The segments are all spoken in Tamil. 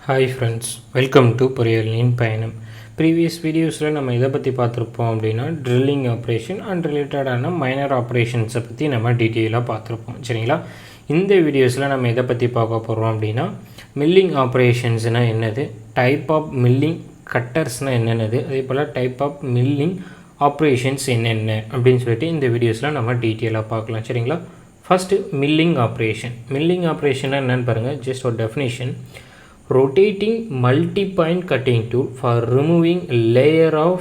Hi friends, welcome to poriyalaninpayanam. Previous videos la நம்ம இத பத்தி பார்த்திருப்போம் அப்படினா drilling operation and related ஆன minor operations பத்தி நம்ம டீடைலா பார்த்திருப்போம். சரிங்களா? இந்த வீடியோஸ்ல நம்ம இத பத்தி பார்க்க போறோம் அப்படினா milling operations னா என்னது, type of milling cutters னா என்னது, அதேபோல type of milling operations என்னென்ன அப்படினு சொல்லிட்டு இந்த வீடியோஸ்ல நம்ம டீடைலா பார்க்கலாம். சரிங்களா? First milling operation. Milling operation என்னன்னு பாருங்க. Just ஒரு definition. Rotating multi-point cutting tool for removing a layer of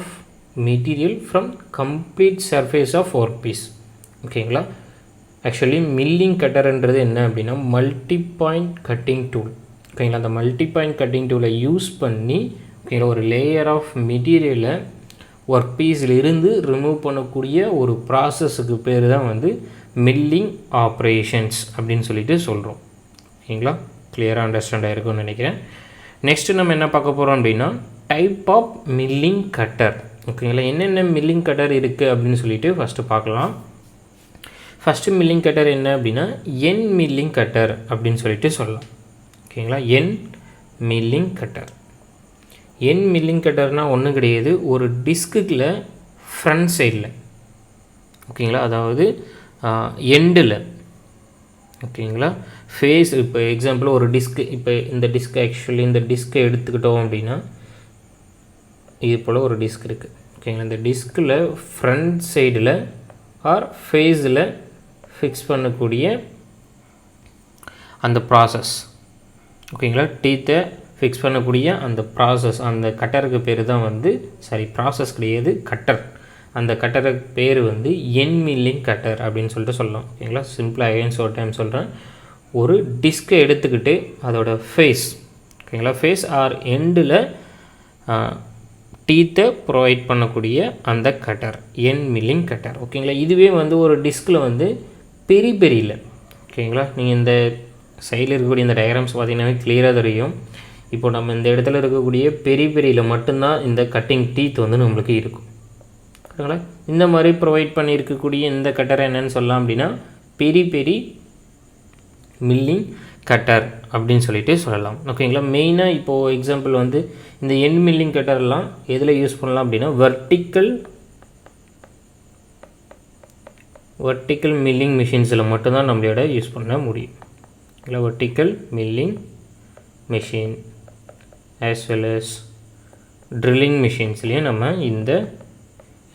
material from complete surface of workpiece. ஓகேங்களா? ஆக்சுவலி மில்லிங் கட்டர்ன்றது என்ன அப்படின்னா மல்டி-பாயிண்ட் கட்டிங் டூல். ஓகேங்களா? அந்த மல்டி-பாயிண்ட் கட்டிங் டூலை யூஸ் பண்ணி ஓகேங்களா ஒரு லேயர் ஆஃப் மெட்டீரியலை ஒர்க் பீஸில் இருந்து ரிமூவ் பண்ணக்கூடிய ஒரு ப்ராசஸுக்கு பேர் தான் வந்து மில்லிங் ஆப்ரேஷன்ஸ் அப்படின்னு சொல்லிட்டு சொல்கிறோம். ஓகேங்களா? கிளியராக அண்டர்ஸ்டாண்ட் ஆகிருக்கும்னு நினைக்கிறேன். நெக்ஸ்ட்டு நம்ம என்ன பார்க்க போகிறோம் அப்படின்னா டைப் ஆஃப் மில்லிங் கட்டர். ஓகேங்களா? என்னென்ன மில்லிங் கட்டர் இருக்குது அப்படின்னு சொல்லிட்டு ஃபஸ்ட்டு பார்க்கலாம். ஃபஸ்ட்டு மில்லிங் கட்டர் என்ன அப்படின்னா என் மில்லிங் கட்டர் அப்படின்னு சொல்லிட்டு சொல்லலாம். ஓகேங்களா? என் மில்லிங் கட்டர். என் மில்லிங் கட்டர்னால் ஒன்றும் கிடையாது, ஒரு டிஸ்குக்கில் ஃப்ரண்ட் சைடில் ஓகேங்களா, அதாவது எண்டில் ஓகேங்களா ஃபேஸ். இப்போ எக்ஸாம்பிள் ஒரு டிஸ்க்கு, இப்போ இந்த டிஸ்க் ஆக்சுவலி இந்த டிஸ்க்கை எடுத்துக்கிட்டோம் அப்படின்னா இது போல் ஒரு டிஸ்க் இருக்குது. ஓகேங்களா? இந்த டிஸ்கில் ஃப்ரண்ட் சைடில் ஆர் ஃபேஸில் ஃபிக்ஸ் பண்ணக்கூடிய அந்த ப்ராசஸ் ஓகேங்களா, டீத்தை ஃபிக்ஸ் பண்ணக்கூடிய அந்த ப்ராசஸ், அந்த கட்டருக்கு பேர் தான் வந்து ப்ராசஸ் கிடையாது, கட்டர். அந்த கட்டருக்கு பேர் வந்து என் மில்லிங் கட்டர் அப்படின்னு சொல்லிட்டு சொல்லலாம். ஓகேங்களா? சிம்பிளாக அகைன்ஸ் ஒரு டைம் சொல்கிறேன். ஒரு டிஸ்கை எடுத்துக்கிட்டு அதோட ஃபேஸ் ஓகேங்களா, ஃபேஸ் ஆர் எண்டில் டீத்தை ப்ரொவைட் பண்ணக்கூடிய அந்த கட்டர் என் மில்லிங் கட்டர். ஓகேங்களா? இதுவே வந்து ஒரு டிஸ்கில் வந்து பெரியில் ஓகேங்களா, நீங்கள் இந்த சைடில் இருக்கக்கூடிய இந்த டயக்ராம்ஸ் பார்த்தீங்கன்னா கிளியராக தெரியும். இப்போ நம்ம இந்த இடத்துல இருக்கக்கூடிய பெரியில் மட்டும்தான் இந்த கட்டிங் டீத் வந்து நம்மளுக்கு இருக்கும். ஓகேங்களா? இந்த மாதிரி ப்ரொவைட் பண்ணியிருக்கக்கூடிய இந்த கட்டரை என்னென்னு சொல்லலாம் அப்படின்னா பெரி மில்லிங் கட்டர் அப்படின்னு சொல்லிட்டு சொல்லலாம். ஓகேங்களா? மெயினாக இப்போது எக்ஸாம்பிள் வந்து இந்த என் மில்லிங் கட்டர்லாம் எதில் யூஸ் பண்ணலாம் அப்படின்னா வெர்டிக்கல் மில்லிங் மிஷின்ஸில் மட்டும்தான் நம்மளோட யூஸ் பண்ண முடியும். இல்லை vertical milling machine as well as drilling மிஷின்ஸ்லேயும் நம்ம இந்த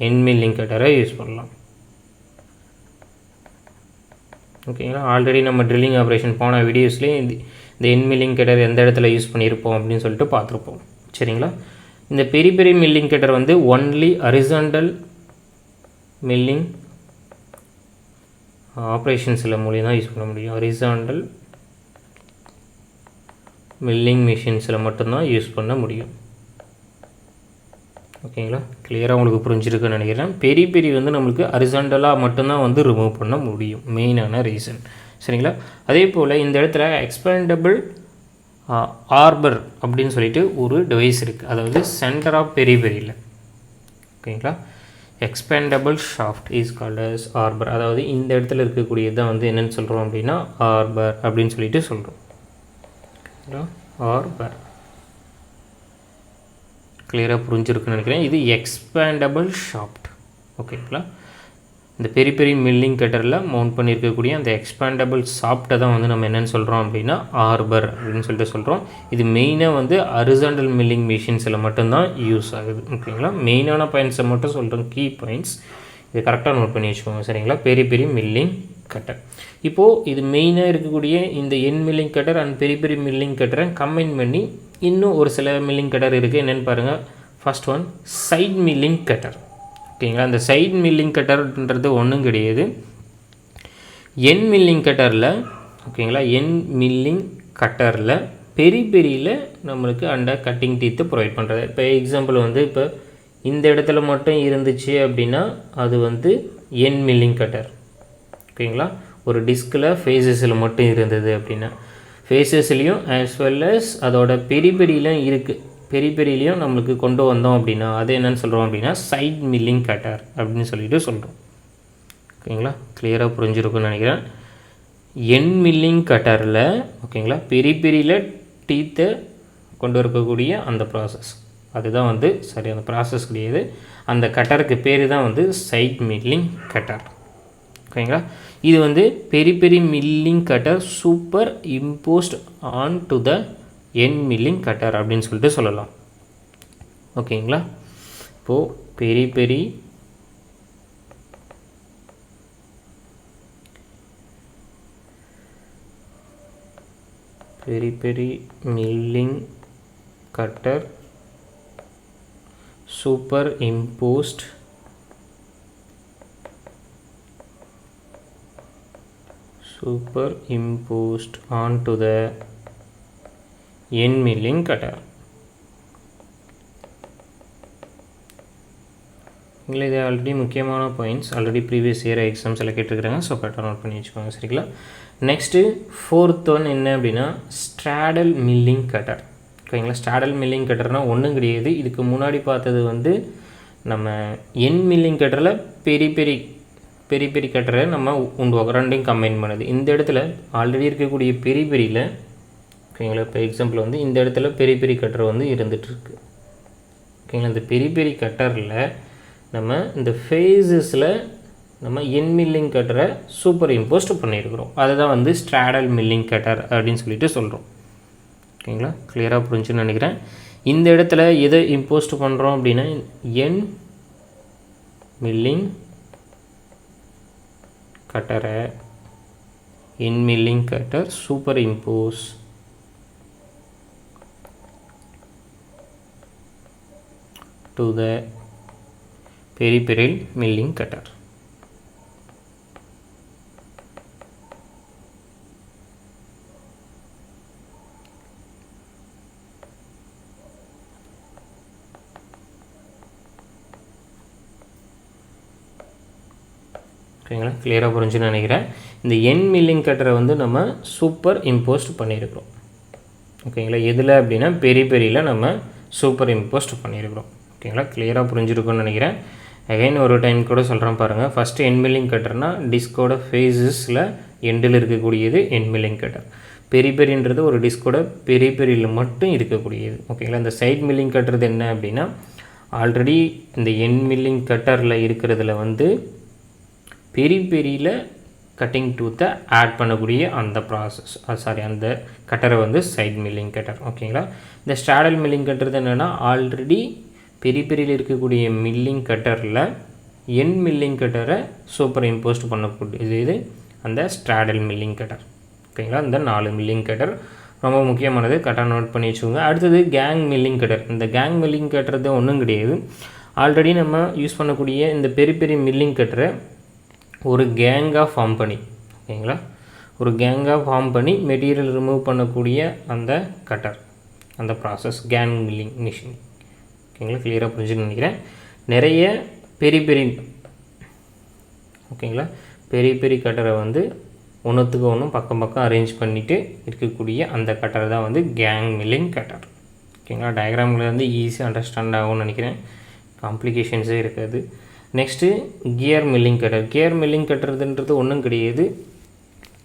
என் மில்லிங் கட்டரை யூஸ் பண்ணலாம். ஓகேங்களா? ஆல்ரெடி நம்ம ட்ரில்லிங் ஆப்ரேஷன் போன வீடியோஸ்லேயே இந்த என் மில்லிங் கட்டர் எந்த இடத்துல யூஸ் பண்ணியிருப்போம் அப்படின்னு சொல்லிட்டு பார்த்துருப்போம். சரிங்களா? இந்த பெரிய மில்லிங் கட்டர் வந்து ஒன்லி ஹரிசாண்டல் மில்லிங் ஆப்ரேஷன்ஸில் மூலியம் தான் யூஸ் பண்ண முடியும். ஹரிசாண்டல் மில்லிங் மிஷின்ஸில் மட்டும்தான் யூஸ் பண்ண முடியும். ஓகேங்களா? கிளியராக உங்களுக்கு புரிஞ்சிருக்குன்னு நினைக்கிறேன். பெரிய வந்து நம்மளுக்கு ஹரிசாண்டலாக மட்டும்தான் வந்து ரிமூவ் பண்ண முடியும், மெயினான ரீசன். சரிங்களா? அதே போல் இந்த இடத்துல எக்ஸ்பேண்டபிள் ஆர்பர் அப்படின்னு சொல்லிட்டு ஒரு டிவைஸ் இருக்குது, அதாவது சென்டர் ஆஃப் பெரியில். ஓகேங்களா? Expandable shaft is called as arbor. அதாவது இந்த இடத்துல இருக்கக்கூடியது தான் வந்து என்னென்னு சொல்கிறோம் அப்படின்னா ஆர்பர் அப்படின்னு சொல்லிட்டு சொல்கிறோம். ஆர்பர் கிளியராக புரிஞ்சிருக்குன்னு நினைக்கிறேன். இது எக்ஸ்பேண்டபிள் ஷாஃப்ட். ஓகேங்களா? இந்த பெரிய மில்லிங் கட்டரில் மவுண்ட் பண்ணியிருக்கக்கூடிய அந்த எக்ஸ்பேண்டபிள் ஷாஃப்ட்டை தான் வந்து நம்ம என்னென்னு சொல்கிறோம் அப்படின்னா ஆர்பர் அப்படின்னு சொல்லிட்டு சொல்கிறோம். இது மெயினாக வந்து ஹரிசாண்டல் மில்லிங் மிஷின்ஸில் மட்டும்தான் யூஸ் ஆகுது. ஓகேங்களா? மெயினான பாயிண்ட்ஸை மட்டும் சொல்கிறோம், கீ பாயிண்ட்ஸ். இது கரெக்டாக நோட் பண்ணி வச்சுக்கோங்க. சரிங்களா? பெரிய மில்லிங் கட்டர். இப்போது இது மெயினாக இருக்கக்கூடிய இந்த என் மில்லிங் கட்டர் அண்ட் பெரிய மில்லிங் கட்டரை கம்பைன் பண்ணி இன்னும் ஒரு சில மில்லிங் கட்டர் இருக்குது. என்னென்னு பாருங்கள். First one side milling cutter. ஓகேங்களா? அந்த சைட் மில்லிங் கட்டர்ன்றது ஒன்றும் கிடையாது, என் மில்லிங் கட்டரில் ஓகேங்களா, என் மில்லிங் கட்டரில் பெரியில் நம்மளுக்கு அந்த கட்டிங் டீத்தை ப்ரொவைட் பண்ணுறது. இப்போ எக்ஸாம்பிள் வந்து இப்போ இந்த இடத்துல மட்டும் இருந்துச்சு அப்படின்னா அது வந்து என் மில்லிங் கட்டர். ஓகேங்களா? ஒரு டிஸ்கில் ஃபேஸஸில் மட்டும் இருந்தது அப்படின்னா ஃபேஸஸ்லேயும் ஆஸ் வெல் அஸ் அதோட பெரியிலும் இருக்குது, பெரியிலையும் நம்மளுக்கு கொண்டு வந்தோம் அப்படின்னா அது என்னென்னு சொல்கிறோம் அப்படின்னா சைட் மில்லிங் கட்டர் அப்படின்னு சொல்லிட்டு சொல்கிறோம். ஓகேங்களா? கிளியராக புரிஞ்சிருக்குன்னு நினைக்கிறேன். என் மில்லிங் கட்டரில் ஓகேங்களா பெரியில் டீத்தை கொண்டு வரக்கூடிய அந்த ப்ராசஸ் அதுதான் வந்து சரி அந்த ப்ராசஸ் கிடையாது. அந்த கட்டருக்கு பேர் தான் வந்து சைட் மில்லிங் கட்டர். ஓகேங்களா. இது வந்து peri milling cutter superimposed on to the end milling cutter அப்படின்னு சொல்லிட்டு சொல்லலாம். ஓகேங்களா. இப்போது peri milling cutter superimposed onto the end milling cutter. இது ஆல்ரெடி முக்கியமான பாயிண்ட்ஸ் ஆல்ரெடி ப்ரீவியஸ் இயர் எக்ஸாம்ஸில் கேட்டிருக்கிறாங்க. ஸோ கரெக்டாக நோட் பண்ணி வச்சுக்கோங்க. சரிங்களா. நெக்ஸ்ட்டு ஃபோர்த் ஒன் என்ன அப்படின்னா ஸ்ட்ராடல் மில்லிங் கட்டர். ஓகேங்களா. ஸ்ட்ராடல் மில்லிங் கட்டர்னால் ஒன்றும் கிடையாது. இதுக்கு முன்னாடி பார்த்தது வந்து நம்ம என் மில்லிங் கட்டரில் பெரி கட்டரை நம்ம ரெண்டையும் கம்பைன் பண்ணுது. இந்த இடத்துல ஆல்ரெடி இருக்கக்கூடிய பெரியில் ஓகேங்களா. இப்போ எக்ஸாம்பிள் வந்து இந்த இடத்துல பெரி கட்டர் வந்து இருந்துகிட்ருக்கு. ஓகேங்களா. இந்த பெரி கட்டரில் நம்ம இந்த ஃபேஸஸில் நம்ம என் மில்லிங் கட்டரை சூப்பர் இம்போஸ்ட் பண்ணியிருக்கிறோம். அதுதான் வந்து ஸ்ட்ராடல் மில்லிங் கட்டர் அப்படின்னு சொல்லிட்டு சொல்கிறோம். ஓகேங்களா. கிளியராக புரிஞ்சுன்னு நினைக்கிறேன். இந்த இடத்துல எதை இம்போஸ்ட் பண்ணுறோம் அப்படின்னா என் மில்லிங் கட்டரை superimpose to the peripheral milling cutter. ஓகேங்களா. கிளியராக புரிஞ்சுன்னு நினைக்கிறேன். இந்த என் மில்லிங் கட்டரை வந்து நம்ம சூப்பர் இம்போஸ்ட் பண்ணியிருக்கிறோம். ஓகேங்களா. எதில் அப்படின்னா பெரியில் நம்ம சூப்பர் இம்போஸ்ட் பண்ணியிருக்கிறோம். ஓகேங்களா. கிளியராக புரிஞ்சுருக்குன்னு நினைக்கிறேன். அகைன் ஒரு டைம் கூட சொல்கிறேன் பாருங்கள். ஃபஸ்ட்டு என் மில்லிங் கட்டர்னால் டிஸ்கோட ஃபேஸஸில் எண்டில் இருக்கக்கூடியது என் மில்லிங் கட்டர். பெரின்றது ஒரு டிஸ்கோட பெரியில் மட்டும் இருக்கக்கூடியது. ஓகேங்களா. இந்த சைட் மில்லிங் கட்டுறது என்ன அப்படின்னா ஆல்ரெடி இந்த என் மில்லிங் கட்டரில் இருக்கிறதுல வந்து பெரியில் கட்டிங் டூத்தை ஆட் பண்ணக்கூடிய அந்த ப்ராசஸ் அந்த கட்டரை வந்து சைட் மில்லிங் கட்டர். ஓகேங்களா. இந்த ஸ்ட்ராடல் மில்லிங் கட்டுறது என்னென்னா ஆல்ரெடி பெரியில் இருக்கக்கூடிய மில்லிங் கட்டரில் என் மில்லிங் கட்டரை சூப்பர் இம்போஸ்ட் பண்ணக்கூடியது இது அந்த ஸ்ட்ராடல் மில்லிங் கட்டர். ஓகேங்களா. இந்த 4 மில்லிங் கட்டர் ரொம்ப முக்கியமானது. கரெக்டாக நோட் பண்ணி வச்சுக்கோங்க. அடுத்தது கேங் மில்லிங் கட்டர். இந்த கேங் மில்லிங் கட்டுறது ஒன்றும் கிடையாது. ஆல்ரெடி நம்ம யூஸ் பண்ணக்கூடிய இந்த பெரி மில்லிங் கட்டரை ஒரு கேங்காக ஃபார்ம் பண்ணி ஓகேங்களா ஒரு கேங்காக ஃபார்ம் பண்ணி மெட்டீரியல் ரிமூவ் பண்ணக்கூடிய அந்த கட்டர் அந்த ப்ராசஸ் கேங் மில்லிங் மிஷின். ஓகேங்களா. கிளியராக புரிஞ்சுன்னு நினைக்கிறேன். நிறைய பெரி ஓகேங்களா பெரி கட்டரை வந்து ஒன்றுத்துக்கு ஒன்றும் பக்கம் அரேஞ்ச் பண்ணிவிட்டு இருக்கக்கூடிய அந்த கட்டர் தான் வந்து கேங் மில்லிங் கட்டர். ஓகேங்களா. டயக்ராமில் வந்து ஈஸியாக அண்டர்ஸ்டாண்ட் ஆகும்னு நினைக்கிறேன். காம்ப்ளிகேஷன்ஸே இருக்காது. Next gear milling cutter. Gear milling கட்டுறதுன்றது ஒன்றும் கிடையாது.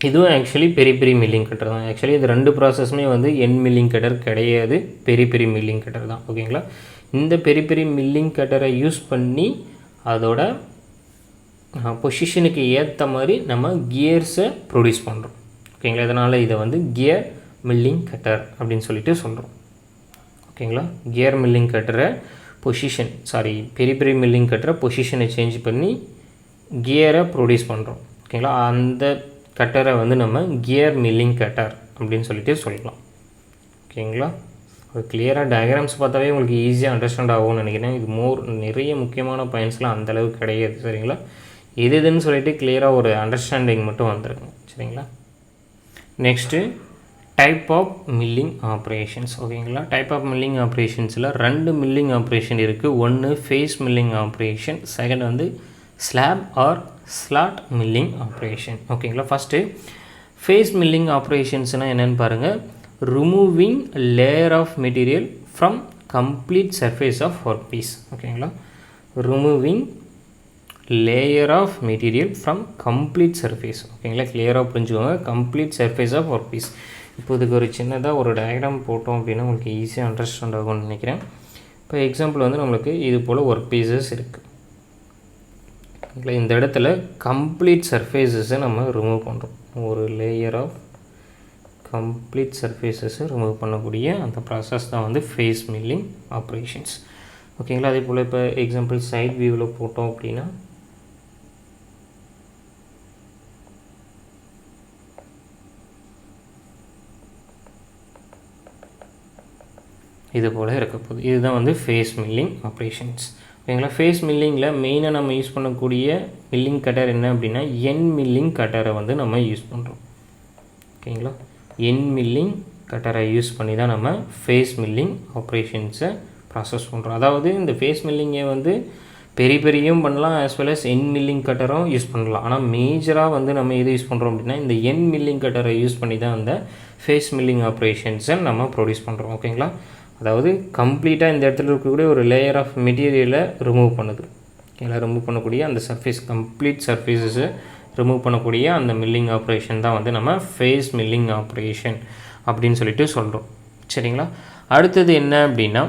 இதுவும் ஆக்சுவலி பெரி மில்லிங் கட்டர் தான். ஆக்சுவலி இது 2 ப்ராசஸுமே வந்து என் மில்லிங் கட்டர் கிடையாது, பெரி மில்லிங் கட்டர் தான். ஓகேங்களா. இந்த பெரி மில்லிங் கட்டரை யூஸ் பண்ணி அதோட பொசிஷனுக்கு ஏற்ற மாதிரி நம்ம கியர்ஸை ப்ரொடியூஸ் பண்ணுறோம். ஓகேங்களா. இதனால் இதை வந்து கியர் மில்லிங் கட்டர் அப்படின்னு சொல்லிட்டு சொல்கிறோம். ஓகேங்களா. கியர் மில்லிங் கட்டரை பொசிஷன் பெரி மில்லிங் கட்டரை பொசிஷனை சேஞ்ச் பண்ணி கியரை ப்ரொடியூஸ் பண்ணுறோம். ஓகேங்களா. அந்த கட்டரை வந்து நம்ம கியர் மில்லிங் கட்டர் அப்படின்னு சொல்லிட்டு சொல்லலாம். ஓகேங்களா. ஒரு கிளியராக டயக்ராம்ஸ் பார்த்தாவே உங்களுக்கு ஈஸியாக அண்டர்ஸ்டாண்ட் ஆகும்னு நினைக்கிறேன். இது நிறைய முக்கியமான பாயிண்ட்ஸ்லாம் அந்தளவுக்கு கிடையாது. சரிங்களா. இதுன்னு சொல்லிட்டு கிளியராக ஒரு அண்டர்ஸ்டாண்டிங் மட்டும் வந்துருங்க. சரிங்களா. Next type of milling operations. ஓகேங்களா. டைப் ஆஃப் மில்லிங் ஆப்ரேஷன்ஸில் 2 மில்லிங் ஆப்ரேஷன் இருக்குது. ஒன்று ஃபேஸ் மில்லிங் ஆப்ரேஷன், செகண்ட் வந்து slab or slot milling operation. ஓகேங்களா. ஃபஸ்ட்டு ஃபேஸ் மில்லிங் ஆப்ரேஷன்ஸ்னால் என்னென்னு பாருங்கள். Removing layer of material from complete surface of work piece. ஓகேங்களா. Removing layer of material from complete surface. ஓகேங்களா. கிளியராக புரிஞ்சுக்கோங்க. Complete surface of work piece. இப்போ இதுக்கு ஒரு சின்னதாக ஒரு டயக்ராம் போட்டோம் அப்படின்னா உங்களுக்கு ஈஸியாக அண்டர்ஸ்டாண்ட் ஆகும்னு நினைக்கிறேன். இப்போ எக்ஸாம்பிள் வந்து நம்மளுக்கு இது போல் ஒர்க் பீசஸ் இருக்குது. இந்த இடத்துல கம்ப்ளீட் சர்ஃபேஸஸை நம்ம ரிமூவ் பண்ணுறோம். ஒரு லேயர் ஆஃப் கம்ப்ளீட் சர்ஃபேஸஸை ரிமூவ் பண்ணக்கூடிய அந்த ப்ராசஸ் தான் வந்து ஃபேஸ் மில்லிங் ஆப்ரேஷன்ஸ். ஓகேங்களா. அதே போல் இப்போ எக்ஸாம்பிள் சைட் வியூவில் போட்டோம் அப்படின்னா இது போல் இருக்க போகுது. இதுதான் வந்து ஃபேஸ் மில்லிங் ஆப்ரேஷன்ஸ். ஓகேங்களா. ஃபேஸ் மில்லிங்கில் மெயினாக நம்ம யூஸ் பண்ணக்கூடிய மில்லிங் கட்டர் என்ன அப்படின்னா என் மில்லிங் கட்டரை வந்து நம்ம யூஸ் பண்ணுறோம். ஓகேங்களா. என் மில்லிங் கட்டரை யூஸ் பண்ணி தான் நம்ம ஃபேஸ் மில்லிங் ஆப்ரேஷன்ஸை ப்ராசஸ் பண்ணுறோம். அதாவது இந்த ஃபேஸ் மில்லிங்கை வந்து பெரியும் பண்ணலாம், ஆஸ் வெல் அஸ் என் மில்லிங் கட்டரும் யூஸ் பண்ணலாம். ஆனால் மேஜராக வந்து நம்ம எது யூஸ் பண்ணுறோம் அப்படின்னா இந்த என் மில்லிங் கட்டரை யூஸ் பண்ணி தான் அந்த ஃபேஸ் மில்லிங் ஆப்ரேஷன்ஸை நம்ம ப்ரொடியூஸ் பண்ணுறோம். ஓகேங்களா. அதாவது கம்ப்ளீட்டாக இந்த இடத்துல இருக்கக்கூடிய ஒரு லேயர் ஆஃப் மெட்டீரியலை ரிமூவ் பண்ணுது. ஓகேங்களா. ரிமூவ் பண்ணக்கூடிய அந்த சர்ஃபேஸ் கம்ப்ளீட் சர்ஃபேஸஸை ரிமூவ் பண்ணக்கூடிய அந்த மில்லிங் ஆப்ரேஷன் தான் வந்து நம்ம ஃபேஸ் மில்லிங் ஆப்ரேஷன் அப்படின்னு சொல்லிட்டு சொல்கிறோம். சரிங்களா. அடுத்தது என்ன அப்படின்னா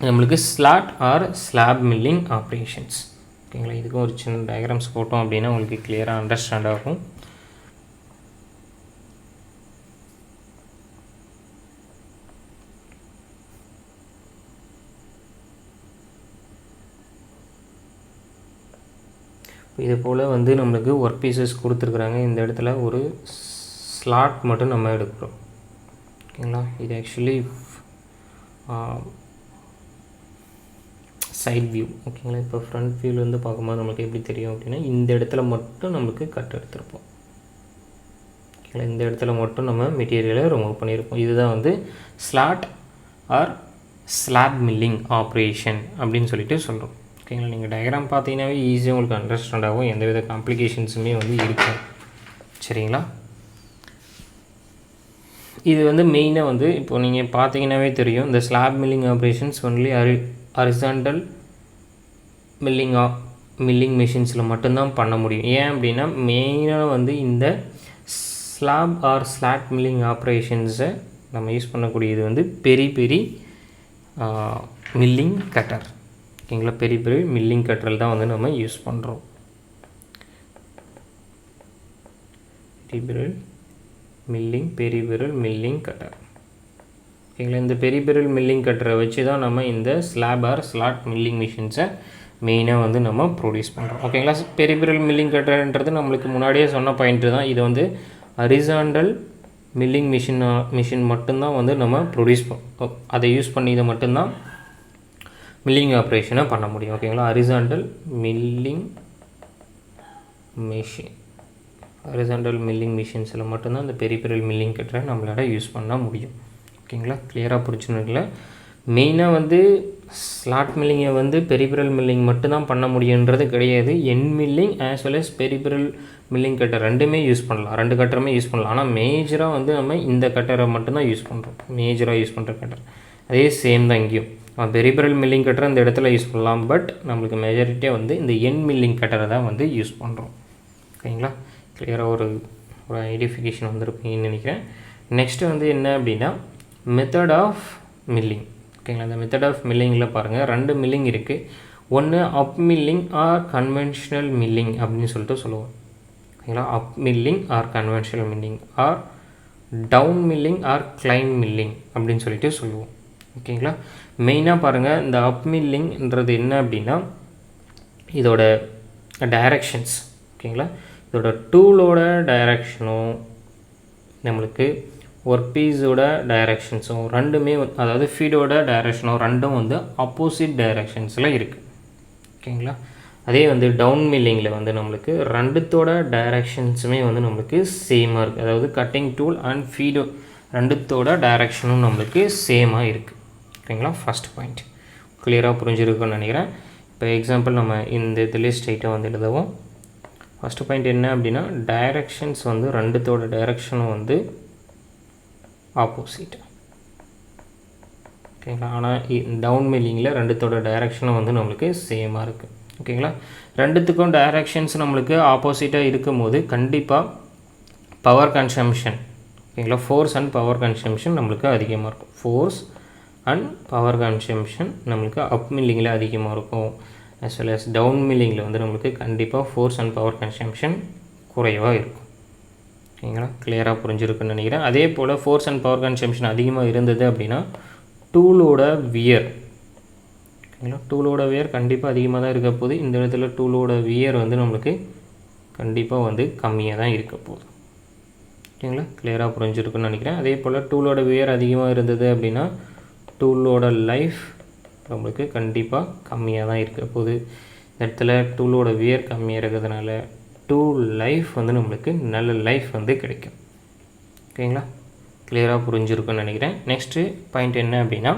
நம்மளுக்கு slot R slab milling operations. ஓகேங்களா. இதுக்கும் ஒரு சின்ன டயக்ராம்ஸ் போட்டோம் அப்படின்னா உங்களுக்கு கிளியராக அண்டர்ஸ்டாண்ட் ஆகும். இது போல் வந்து நம்மளுக்கு ஒர்க் பீசஸ் கொடுத்துருக்குறாங்க. இந்த இடத்துல ஒரு ஸ்லாட் மட்டும் நம்ம எடுக்கிறோம். ஓகேங்களா. இது ஆக்சுவலி சைட் வியூ. ஓகேங்களா. இப்போ ஃப்ரண்ட் வியூலேருந்து பார்க்கும்போது நம்மளுக்கு எப்படி தெரியும் அப்படின்னா இந்த இடத்துல மட்டும் நம்மளுக்கு கட் எடுத்துருப்போம். ஓகேங்களா. இந்த இடத்துல மட்டும் நம்ம மெட்டீரியலை ரிமூவ் பண்ணியிருப்போம். இதுதான் வந்து slot R slab milling operation அப்படின்னு சொல்லிட்டு சொல்கிறோம். ஓகேங்களா. நீங்கள் டயக்ராம் பார்த்தீங்கன்னாவே ஈஸியாக உங்களுக்கு அண்டர்ஸ்டாண்ட் ஆகும். எந்தவித காம்ப்ளிகேஷன்ஸுமே வந்து இருக்கும். சரிங்களா. இது வந்து மெயினாக வந்து இப்போது நீங்கள் பார்த்தீங்கன்னாவே தெரியும் இந்த slab milling operations only horizontal milling மிஷின்ஸில் மட்டும்தான் பண்ண முடியும். ஏன் அப்படின்னா மெயினாக வந்து இந்த ஸ்லாப் ஆர் ஸ்லாட் மில்லிங் ஆப்ரேஷன்ஸை நம்ம யூஸ் பண்ணக்கூடியது வந்து பெரி மில்லிங் கட்டர். ஓகேங்களா. பெரிய மில்லிங் கட்டர் தான் வந்து நம்ம யூஸ் பண்ணுறோம். பெரிவிரல் மில்லிங் கட்டர். ஓகேங்களா. இந்த பெரிவிரல் மில்லிங் கட்டரை வச்சு தான் நம்ம இந்த ஸ்லாப் ஆர் ஸ்லாட் மில்லிங் மிஷின்ஸை மெயினாக வந்து நம்ம ப்ரொடியூஸ் பண்ணுறோம். ஓகேங்களா. பெரிவிரல் மில்லிங் கட்டர்ன்றது நம்மளுக்கு முன்னாடியே சொன்ன பாயிண்ட்டு தான். இது வந்து ஹரிசாண்டல் மில்லிங் மிஷின் மட்டும்தான் வந்து நம்ம ப்ரொடியூஸ் அதை யூஸ் பண்ணி இதை மட்டும்தான் மில்லிங் ஆப்ரேஷனை பண்ண முடியும். ஓகேங்களா. ஹரிசாண்டல் மில்லிங் மிஷின்ஸில் மட்டும்தான் இந்த பெரிவிரல் மில்லிங் கட்டரை நம்மளால யூஸ் பண்ண முடியும். ஓகேங்களா. கிளியராக புரிஞ்சுன்னு மெயினாக வந்து ஸ்லாட் மில்லிங்கை வந்து பெரிவிரல் மில்லிங் மட்டும்தான் பண்ண முடியுன்றது கிடையாது. End milling as well as peripheral milling cutter ரெண்டுமே யூஸ் பண்ணலாம். ரெண்டு கட்டருமே யூஸ் பண்ணலாம். ஆனால் மேஜராக வந்து நம்ம இந்த கட்டரை மட்டும்தான் யூஸ் பண்ணுறோம். மேஜராக யூஸ் பண்ணுற கட்டர் அதே சேம் தான் இங்கேயும். பெரிவிரல் மில்லிங் கட்டரை இந்த இடத்துல யூஸ் பண்ணலாம். பட் நம்மளுக்கு மெஜாரிட்டியாக வந்து இந்த என் மில்லிங் கட்டரை தான் வந்து யூஸ் பண்ணுறோம். ஓகேங்களா. கிளியராக ஒரு ஐடென்டிஃபிகேஷன் வந்திருப்பீங்கன்னு நினைக்கிறேன். நெக்ஸ்ட்டு வந்து என்ன அப்படின்னா மெத்தட் ஆஃப் மில்லிங். ஓகேங்களா. இந்த மெத்தட் ஆஃப் மில்லிங்கில் பாருங்கள் 2 மில்லிங் இருக்குது. ஒன்று up milling or conventional milling அப்படின்னு சொல்லிட்டு சொல்லுவோம். ஓகேங்களா. Up milling or conventional milling or down milling or climb milling அப்படின்னு சொல்லிட்டு சொல்லுவோம். ஓகேங்களா. மெயினாக பாருங்கள் இந்த அப் மில்லிங்கிறது என்ன அப்படின்னா இதோட டைரக்ஷன்ஸ். ஓகேங்களா. இதோட டூலோட டைரக்ஷனும் நம்மளுக்கு ஒர்க் பீஸோட டைரக்ஷன்ஸும் ரெண்டுமே அதாவது ஃபீடோட டைரக்ஷனும் ரெண்டும் வந்து ஆப்போசிட் டைரக்ஷன்ஸில் இருக்குது. ஓகேங்களா. அதே வந்து டவுன் மில்லிங்கில் வந்து நம்மளுக்கு ரெண்டுத்தோட டைரக்ஷன்ஸுமே வந்து நம்மளுக்கு சேமாக இருக்குது. அதாவது கட்டிங் டூல் அண்ட் ஃபீடோ ரெண்டுத்தோட டைரக்ஷனும் நம்மளுக்கு சேமாக இருக்குது. ஓகேங்களா. ஃபஸ்ட் பாயிண்ட் கிளியராக புரிஞ்சிருக்குன்னு நினைக்கிறேன். இப்போ எக்ஸாம்பிள் நம்ம இந்த இதிலே ஸ்ட்ரைட்டாக வந்து எழுதவும். ஃபஸ்ட்டு பாயிண்ட் என்ன அப்படின்னா டைரக்ஷன்ஸ் வந்து ரெண்டுத்தோட டைரக்ஷனும் வந்து ஆப்போசிட். ஓகேங்களா. ஆனால் டவுன் மில்லிங்கில் ரெண்டுத்தோட டைரக்ஷனும் வந்து நம்மளுக்கு சேமாக இருக்குது. ஓகேங்களா. ரெண்டுத்துக்கும் டைரக்ஷன்ஸ் நம்மளுக்கு ஆப்போசிட்டாக இருக்கும் போது கண்டிப்பாக பவர் கன்சம்ஷன் ஓகேங்களா. ஃபோர்ஸ் அண்ட் பவர் கன்சம்ஷன் நம்மளுக்கு அதிகமாக இருக்கும். ஃபோர்ஸ் அண்ட் பவர் கன்சம்ஷன் நம்மளுக்கு அப் மில்லிங்கில் அதிகமாக இருக்கும். as well as டவுன் மில்லிங்கில் வந்து நம்மளுக்கு கண்டிப்பாக ஃபோர்ஸ் அண்ட் பவர் கன்சம்ஷன் குறைவாக இருக்கும். ஓகேங்களா, கிளியராக புரிஞ்சிருக்குன்னு நினைக்கிறேன். அதே போல் ஃபோர்ஸ் அண்ட் பவர் கன்சம்ஷன் அதிகமாக இருந்தது அப்படின்னா டூலோட வியர், ஓகேங்களா, டூலோட வியர் கண்டிப்பாக அதிகமாக தான் இருக்க போகுது. இந்த இடத்துல டூலோட வியர் வந்து நம்மளுக்கு கண்டிப்பாக வந்து கம்மியாக தான் இருக்க போகுது. ஓகேங்களா, கிளியராக புரிஞ்சிருக்குன்னு நினைக்கிறேன். அதே போல் டூலோட வியர் அதிகமாக இருந்தது அப்படின்னா டூலோட லைஃப் நம்மளுக்கு கண்டிப்பாக கம்மியாக தான் இருக்க போகுது. இந்த இடத்துல டூலோட வியர் கம்மியாக இருக்கிறதுனால டூல் லைஃப் வந்து நம்மளுக்கு நல்ல லைஃப் வந்து கிடைக்கும். ஓகேங்களா, கிளியராக புரிஞ்சிருக்குன்னு நினைக்கிறேன். நெக்ஸ்ட்டு பாயிண்ட் என்ன அப்படின்னா,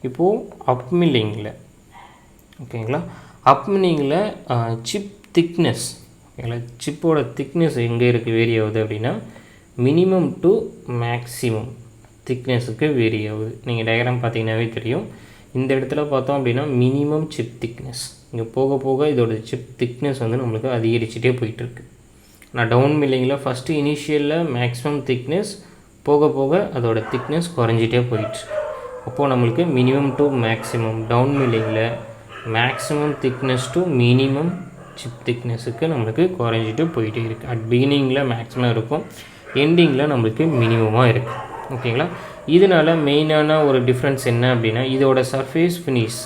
இப்போது அப் மில்லிங்கில், ஓகேங்களா, அப் மில்லிங்கில் சிப் திக்னஸ், ஓகேங்களா, சிப்போட திக்னஸ் எங்கே இருக்குது வேரி ஆகுது அப்படின்னா மினிமம் டு மேக்ஸிமம் திக்னஸுக்கு வேரி ஆகுது. நீங்கள் டயக்ராம் பார்த்தீங்கன்னாவே தெரியும். இந்த இடத்துல பார்த்தோம் அப்படின்னா மினிமம் சிப் திக்னஸ், இங்கே போக போக இதோட சிப் திக்னஸ் வந்து நம்மளுக்கு அதிகரிச்சுட்டே போயிட்டுருக்கு. நான் டவுன் மில்லிங்கில் ஃபஸ்ட்டு இனிஷியலில் மேக்ஸிமம் திக்னஸ், போக போக அதோட திக்னஸ் குறைஞ்சிட்டே போயிட்டு, அப்போது நம்மளுக்கு மினிமம் டு மேக்ஸிமம் டவுன் மில்லிங்கில் maximum thickness to minimum chip திக்னஸுக்கு நம்மளுக்கு குறைஞ்சிட்டு போயிட்டே இருக்குது. அட் பிகினிங்கில் மேக்ஸிமம் இருக்கும், எண்டிங்கில் நம்மளுக்கு மினிமமாக இருக்குது. ஓகேங்களா, இதனால் மெயினான ஒரு டிஃப்ரென்ஸ் என்ன அப்படின்னா இதோட சர்ஃபேஸ் ஃபினிஷ்,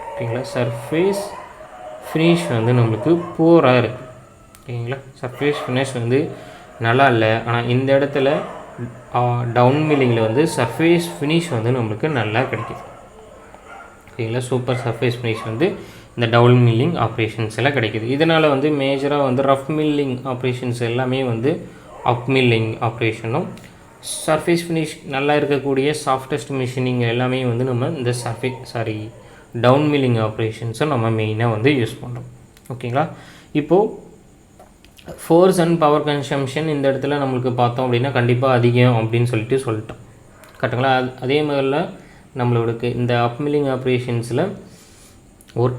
ஓகேங்களா, சர்ஃபேஸ் ஃபினிஷ் வந்து நம்மளுக்கு பூராக இருக்குது. ஓகேங்களா, சர்ஃபேஸ் ஃபினிஷ் வந்து நல்லா இல்லை. ஆனால் இந்த இடத்துல டவுன் மில்லிங்கில் வந்து சர்ஃபேஸ் ஃபினிஷ் வந்து நம்மளுக்கு நல்லா கிடைக்கிது. ஓகேங்களா, சூப்பர் சர்ஃபேஸ் ஃபினிஷ் வந்து இந்த டவுன் மில்லிங் ஆப்ரேஷன்ஸ் எல்லாம் கிடைக்கிது. இதனால் வந்து மேஜராக வந்து ரஃப் மில்லிங் ஆப்ரேஷன்ஸ் எல்லாமே வந்து அப் மில்லிங் ஆப்ரேஷனும், சர்ஃபேஸ் ஃபினிஷ் நல்லா இருக்கக்கூடிய சாஃப்டஸ்ட் மிஷினிங் எல்லாமே வந்து நம்ம இந்த டவுன் மில்லிங் ஆப்ரேஷன்ஸை நம்ம மெயினாக வந்து யூஸ் பண்ணுறோம். ஓகேங்களா, இப்போது ஃபோர்ஸ் அண்ட் பவர் கன்சம்ஷன் இந்த இடத்துல நம்மளுக்கு பார்த்தோம் அப்படின்னா கண்டிப்பாக அதிகம் அப்படின்னு சொல்லிட்டோம். கரெக்டுங்களா. அதே மாதிரில நம்மளோடக்கு இந்த அப் மில்லிங் ஆப்ரேஷன்ஸில் ஒரு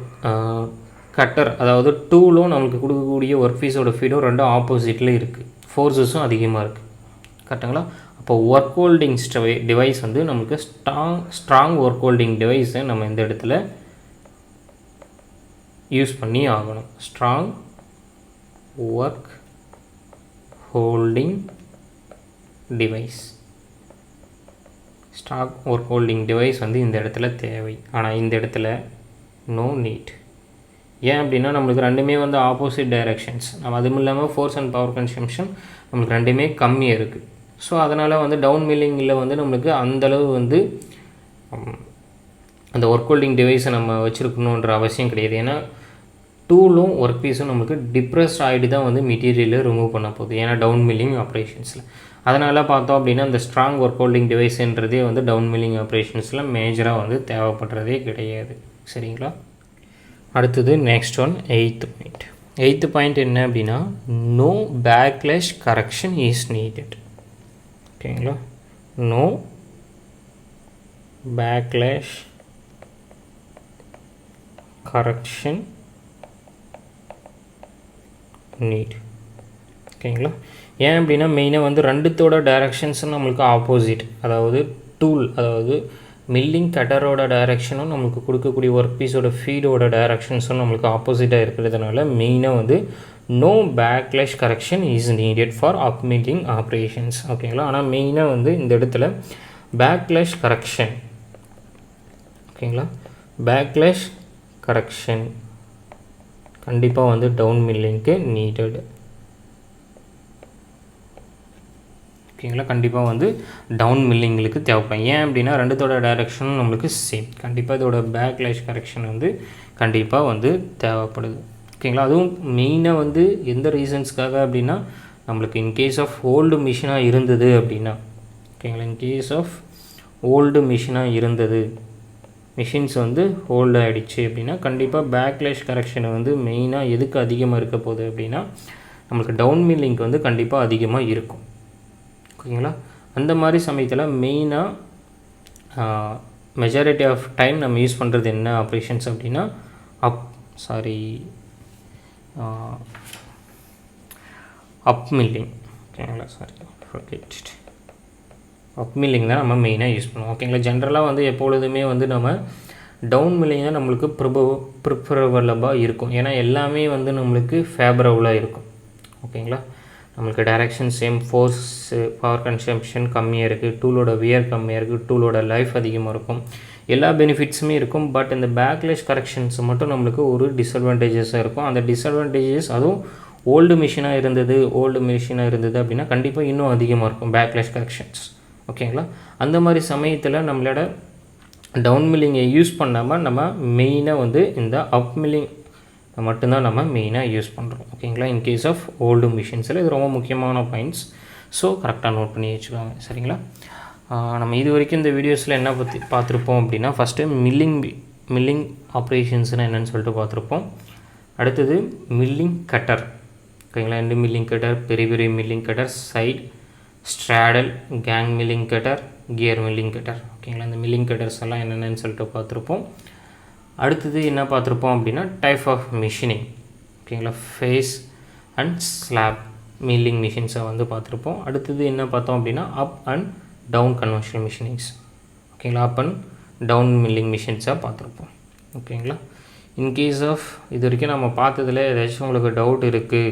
கட்டர், அதாவது டூலும் நம்மளுக்கு கொடுக்கக்கூடிய ஒர்க் பீஸோட ஃபீடும் ரெண்டும் ஆப்போசிட்டில் இருக்குது, ஃபோர்ஸஸும் அதிகமாக இருக்குது. கரெக்டுங்களா. அப்போ ஒர்க் ஹோல்டிங் டிவைஸ் வந்து நமக்கு ஸ்ட்ராங் ஒர்க் ஹோல்டிங் டிவைஸை நம்ம இந்த இடத்துல யூஸ் பண்ணி ஆகணும். Strong work holding device, strong work holding device வந்து இந்த இடத்துல தேவை. ஆனால் இந்த இடத்துல நோ நீட். ஏன் அப்படின்னா நம்மளுக்கு ரெண்டுமே வந்து ஆப்போசிட் டைரெக்ஷன்ஸ். நம்ம அதுவும் இல்லாமல் ஃபோர்ஸ் அண்ட் பவர் கன்சம்ஷன் நம்மளுக்கு ரெண்டுமே கம்மியாக இருக்குது. ஸோ அதனால் வந்து டவுன் மில்லிங்கில் வந்து நம்மளுக்கு அந்தளவு வந்து அந்த ஒர்க் ஹோல்டிங் டிவைஸை நம்ம வச்சுருக்கணுன்ற அவசியம் கிடையாது. ஏன்னா டூலும் ஒர்க் பீஸும் நம்மளுக்கு டிப்ரெஸ்ட் ஆகிட்டு தான் வந்து மெட்டீரியலை ரிமூவ் பண்ண போகுது, ஏன்னா டவுன் மில்லிங் ஆப்ரேஷன்ஸில். அதனால் பார்த்தோம் அப்படின்னா இந்த ஸ்ட்ராங் ஒர்க் ஹோல்டிங் டிவைஸ்ன்றதே வந்து டவுன் மில்லிங் ஆப்ரேஷன்ஸில் மேஜராக வந்து தேவைப்படுறதே கிடையாது. சரிங்களா. அடுத்தது நெக்ஸ்ட் ஒன், எயித்து பாயிண்ட் என்ன அப்படின்னா no backlash correction is needed. ஓகேங்களா, நோ பேக்லேஷ் கரெக்ஷன் நீட். ஓகேங்களா. ஏன் அப்படின்னா மெயினாக வந்து ரெண்டுத்தோட டைரக்ஷன்ஸும் நம்மளுக்கு ஆப்போசிட், அதாவது டூல், அதாவது மில்லிங் கட்டரோட டைரக்ஷனும் நம்மளுக்கு கொடுக்கக்கூடிய ஒர்க் பீஸோட ஃபீடோட டைரக்ஷன்ஸும் நம்மளுக்கு ஆப்போசிட்டாக இருக்கிறதுனால மெயினாக வந்து no backlash correction is needed for up milling operations. ஓகேங்களா. ஆனால் மெயினாக வந்து இந்த இடத்துல பேக்லேஷ் கரெக்ஷன், ஓகேங்களா, பேக்லேஷ் கரெக்ஷன் கண்டிப்பாக வந்து டவுன் மில்லிங்க்கு நீடட். ஓகேங்களா, கண்டிப்பாக வந்து டவுன் மில்லிங்களுக்கு தேவைப்படும். ஏன் அப்படின்னா ரெண்டுத்தோட டைரக்ஷனும் நம்மளுக்கு சேம். கண்டிப்பாக இதோட பேக்லேஷ் கரெக்ஷன் வந்து கண்டிப்பாக வந்து தேவைப்படுது. ஓகேங்களா. அதுவும் மெயினாக வந்து எந்த ரீசன்ஸ்க்காக அப்படின்னா நம்மளுக்கு இன்கேஸ் ஆஃப் ஓல்டு மிஷினாக இருந்தது அப்படின்னா, ஓகேங்களா, இன்கேஸ் ஆஃப் ஓல்டு மிஷினாக இருந்தது, மிஷின்ஸ் வந்து ஹோல்டு ஆகிடுச்சு அப்படின்னா கண்டிப்பாக பேக்லேஷ் கரெக்ஷனை வந்து மெயினாக எதுக்கு அதிகமாக இருக்க போகுது அப்படின்னா நம்மளுக்கு டவுன் மில்லிங்க்கு வந்து கண்டிப்பாக அதிகமாக இருக்கும். ஓகேங்களா. அந்த மாதிரி சமயத்தில் மெயினாக மெஜாரிட்டி ஆஃப் டைம் நம்ம யூஸ் பண்ணுறது என்ன ஆப்ரேஷன்ஸ் அப்படின்னா அப் மில்லிங். ஓகேங்களா, சாரி, அப் மில்லிங் தான் நம்ம மெயினாக யூஸ் பண்ணுவோம். ஓகேங்களா. ஜென்ரலாக வந்து எப்பொழுதுமே வந்து நம்ம டவுன் மில்லிங் தான் நம்மளுக்கு ப்ரிஃபரபுளாக இருக்கும். ஏன்னா எல்லாமே வந்து நம்மளுக்கு ஃபேவரபுளாக இருக்கும். ஓகேங்களா. நம்மளுக்கு direction same, force, power consumption கம்மியாக இருக்குது, டூலோட வியர் கம்மியாக இருக்குது, டூலோட லைஃப் அதிகமாக இருக்கும், எல்லா பெனிஃபிட்ஸுமே இருக்கும். பட் இந்த பேக்லேஷ் கரெக்ஷன்ஸ் மட்டும் நம்மளுக்கு ஒரு டிஸ்அட்வான்டேஜஸாக இருக்கும். அந்த டிஸ்அட்வான்டேஜஸ் அதுவும் ஓல்டு மிஷினாக இருந்தது அப்படின்னா கண்டிப்பாக இன்னும் அதிகமாக இருக்கும் பேக்லேஷ் கரெக்ஷன்ஸ். ஓகேங்களா. அந்த மாதிரி சமயத்தில் நம்மளோட டவுன் மில்லிங்கை யூஸ் பண்ணாமல் நம்ம மெயினாக வந்து இந்த அப் மில்லிங் மட்டும்தான் நம்ம மெயினாக யூஸ் பண்ணுறோம். ஓகேங்களா. இன் கேஸ் ஆஃப் ஓல்டு மிஷின்ஸில் இது ரொம்ப முக்கியமான பாயிண்ட்ஸ். ஸோ கரெக்டாக நோட் பண்ணி வச்சுக்கோங்க. சரிங்களா. நம்ம இது வரைக்கும் இந்த வீடியோஸில் என்ன பற்றி பார்த்துருப்போம் அப்படின்னா, ஃபஸ்ட்டு மில்லிங் ஆப்ரேஷன்ஸ்னால் என்னென்னு சொல்லிட்டு பார்த்துருப்போம். அடுத்தது மில்லிங் கட்டர். ஓகேங்களா. எண்டு மில்லிங் கட்டர், பெரிய milling cutter, side, straddle, gang milling cutter, gear milling cutter. ஓகேங்களா. இந்த மில்லிங் கட்டர்ஸ் எல்லாம் என்னென்னு சொல்லிட்டு பார்த்துருப்போம். அடுத்தது என்ன பார்த்துருப்போம் அப்படின்னா டைப் ஆஃப் மிஷினிங். ஓகேங்களா. ஃபேஸ் அண்ட் ஸ்லாப் மில்லிங் மிஷின்ஸை வந்து பார்த்துருப்போம். அடுத்தது என்ன பார்த்தோம் அப்படின்னா அப் அண்ட் டவுன் கன்வென்ஷனல் மிஷினிங்ஸ். ஓகேங்களா. அப் அண்ட் டவுன் மில்லிங் மிஷின்ஸாக பார்த்துருப்போம். ஓகேங்களா. இன்கேஸ் ஆஃப் இது வரைக்கும் நம்ம பார்த்ததில் ஏதாச்சும் உங்களுக்கு டவுட் இருக்குது,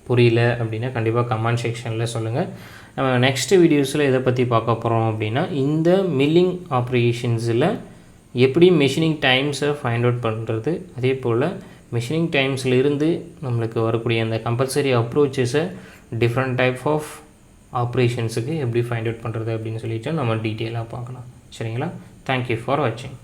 புரியல அப்படின்னா கண்டிப்பாக கமெண்ட் செக்ஷனில் சொல்லுங்கள். நம்ம நெக்ஸ்ட் வீடியோஸில் எதை பற்றி பார்க்க போகிறோம் அப்படின்னா, இந்த மில்லிங் ஆப்ரேஷன்ஸில் எப்படி மெஷினிங் டைம்ஸை ஃபைண்ட் அவுட் பண்ணுறது, அதே போல் மெஷினிங் டைம்ஸில் இருந்து நம்மளுக்கு வரக்கூடிய அந்த கம்பல்சரி அப்ரோச்சஸை டிஃப்ரெண்ட் டைப் ஆஃப் ஆப்ரேஷன்ஸுக்கு எப்படி ஃபைண்ட் அவுட் பண்ணுறது அப்படின்னு சொல்லிட்டு நம்ம டீட்டெயிலாக பார்க்கலாம். சரிங்களா. தேங்க்யூ ஃபார் வாட்சிங்.